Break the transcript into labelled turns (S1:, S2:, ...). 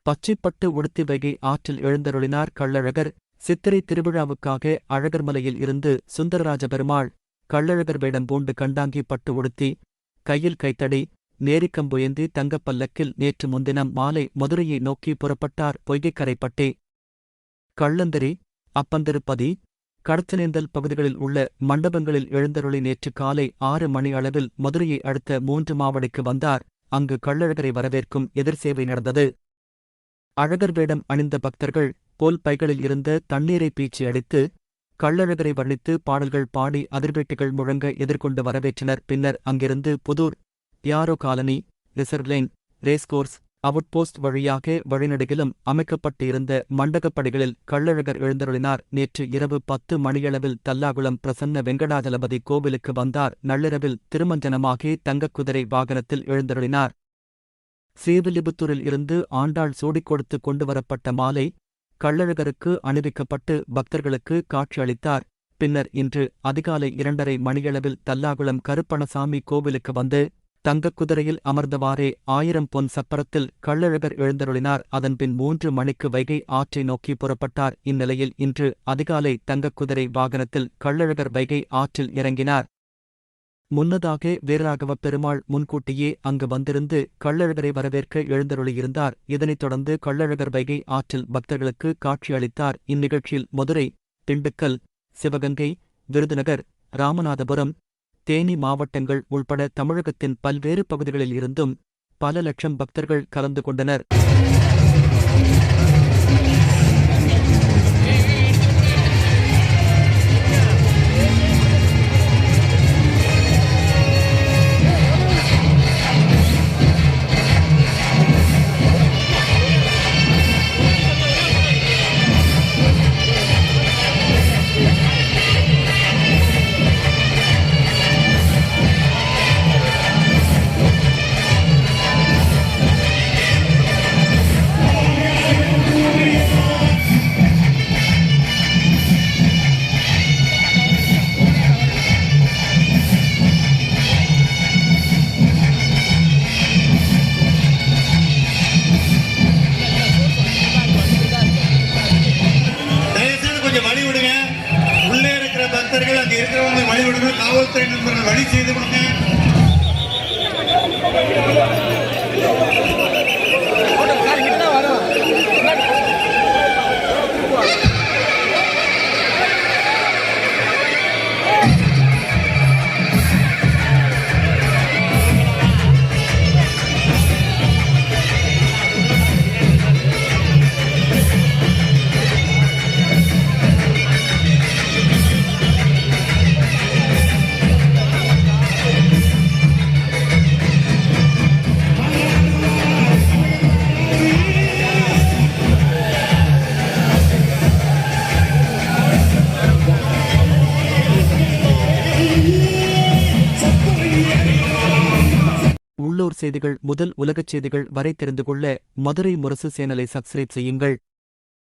S1: பச்சைப்பட்டு உடுத்தி வைகை ஆற்றில் எழுந்தருளினார் கள்ளழகர். சித்திரை திருவிழாவுக்காக அழகர்மலையில் இருந்து சுந்தரராஜ பெருமாள் கள்ளழகர் வேடம் பூண்டு கண்டாங்கி பட்டு உடுத்தி, கையில் கைத்தடி, நேரிக்கம்புயந்தி தங்கப்பல்லக்கில் நேற்று முன்தினம் மாலை மதுரையை நோக்கி புறப்பட்டார். பொய்கைக்கரைப்பட்டே, கள்ளந்தரி, அப்பந்திருப்பதி, கடத்தனேந்தல் பகுதிகளில் உள்ள மண்டபங்களில் எழுந்தருளி நேற்று காலை 6 மணி அளவில் மதுரையை அடுத்த 3 மாவடிக்கு வந்தார். அங்கு கள்ளழகரை வரவேற்கும் எதிர்சேவை நடந்தது. அழகர் வேடம் அணிந்த பக்தர்கள் போல் பைகளில் இருந்த தண்ணீரை பீச்சி அடித்து கள்ளழகரை வர்ணித்து பாடல்கள் பாடி அதிர்வேட்டுகள் முழங்க எதிர்கொண்டு வரவேற்றனர். பின்னர் அங்கிருந்து புதூர், யாரோ colony, reserve line, racecourse, outpost வழியாக வழிநடுகிலும் அமைக்கப்பட்டு இருந்த மண்டகப்படிகளில் கள்ளழகர் எழுந்தருளினார். நேற்று இரவு 10 மணியளவில் தல்லாகுளம் பிரசன்ன வெங்கடாஜலபதி கோவிலுக்கு வந்தார். நள்ளிரவில் திருமஞ்சனமாகி தங்கக்குதிரை வாகனத்தில் எழுந்தருளினார். ஸ்ரீவில்லிபுத்தூரில் இருந்து ஆண்டாள் சூடிக் கொடுத்து கொண்டுவரப்பட்ட மாலை கள்ளழகருக்கு அணிவிக்கப்பட்டு பக்தர்களுக்கு காட்சியளித்தார். பின்னர் இன்று அதிகாலை 2:30 மணியளவில் தல்லாகுளம் கருப்பணசாமி கோவிலுக்கு வந்து தங்கக்குதிரையில் அமர்ந்தவாறே 1000 பொன் சப்பரத்தில் கள்ளழகர் எழுந்தருளினார். அதன்பின் 3 மணிக்கு வைகை ஆற்றை நோக்கி புறப்பட்டார். இந்நிலையில் இன்று அதிகாலை தங்கக்குதிரை வாகனத்தில் கள்ளழகர் வைகை ஆற்றில் இறங்கினார். முன்னதாக வீரராகவப் பெருமாள் முன்கூட்டியே அங்கு வந்திருந்து கள்ளழகரை வரவேற்க எழுந்தருளியிருந்தார். இதனைத் தொடர்ந்து கள்ளழகர் வைகை ஆற்றில் பக்தர்களுக்கு காட்சியளித்தார். இந்நிகழ்ச்சியில் மதுரை, திண்டுக்கல், சிவகங்கை, விருதுநகர், ராமநாதபுரம், தேனி மாவட்டங்கள் உள்பட தமிழகத்தின் பல்வேறு பகுதிகளில் இருந்தும் பல லட்சம் பக்தர்கள் கலந்து கொண்டனர்.
S2: பக்தர்கள் அங்கே இருக்கிறவங்களை வழி விடுங்க. காவல்துறை நண்பர்கள் வழி செய்து கொடுங்க.
S1: உள்ளூர் செய்திகள் முதல் உலகச் செய்திகள் வரை தெரிந்து கொள்ள மதுரை முரசு சேனலை சப்ஸ்கிரைப் செய்யுங்கள்.